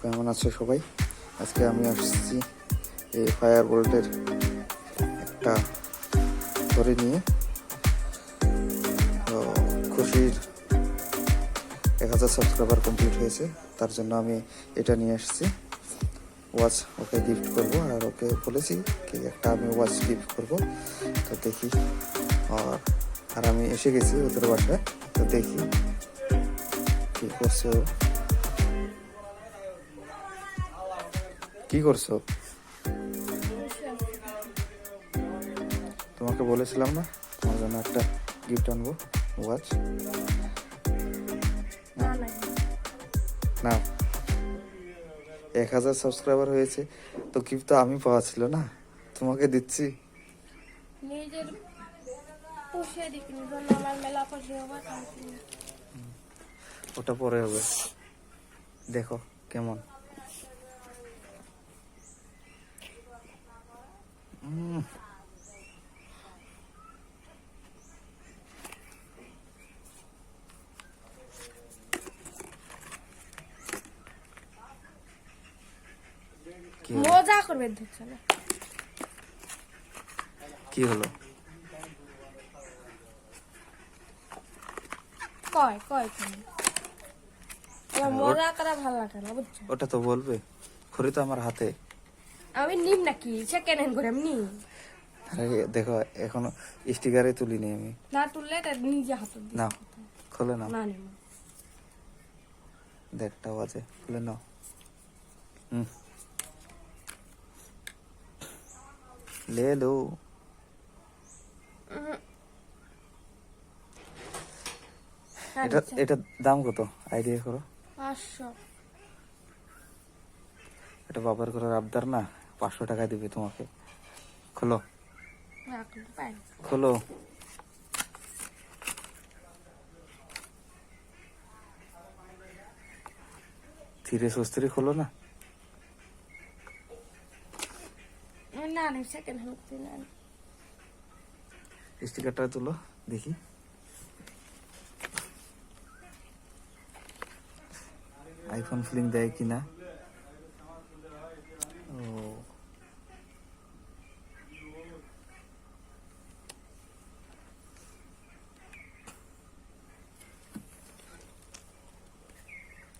কেমন আছো সবাই? আজকে আমি আসছি এই ফায়ার বোল্টের একটা ঘড়ি নিয়ে। তো খুশির 1000 সাবস্ক্রাইবার কমপ্লিট হয়েছে, তার জন্য আমি এটা নিয়ে আসছি। ওয়াচ ওকে গিফট করব, আর ওকে বলেছি কি একটা আমি ওয়াচ গিফট করব। তো দেখি, আর আমি এসে গেছি ওদের বাসায়। তো দেখি কি করছো, কি করছো? তোমাকে বলেছিলাম না তোমার জন্য একটা গিফট আনবো, ওয়াচ। না, 1000 সাবস্ক্রাইবার হয়েছে, তো গিফট তো আমি পাওয়া ছিল না, তোমাকে দিচ্ছি। ওটা পরে হবে, দেখো কেমন। মজা করবে দেখছো না? কি হলো? কয় কয় তুমি মজা করা ভালো লাগে না, বুঝছো? ওটা তো বলবে, ঘড়ি তো আমার হাতে। আমি নিম নাকি সেকেন্ড হ্যান্ড করে আমি নিম আরে দেখো, এখনো স্টিকারে তুলিনি আমি। না, তুললে এটা নিজে হাতে দিই না, খোলে না, না নিম। দেখটা আছে, খুলে নাও। ले लो। এটা এটা দাম কত আইডিয়া করো? 500। এটা বাবার ঘরের আবদার না, 500 টাকা দিবে তোমাকে। খোলো খোলো। ধীরে সুস্থিরে খোলো না। না না সেকেন্ড হ্যান্ড স্টিকারটা তুলো দেখি। আইফোন ফিলিং দেয় কিনা। ও,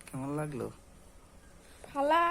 কেমন লাগলো? ফালা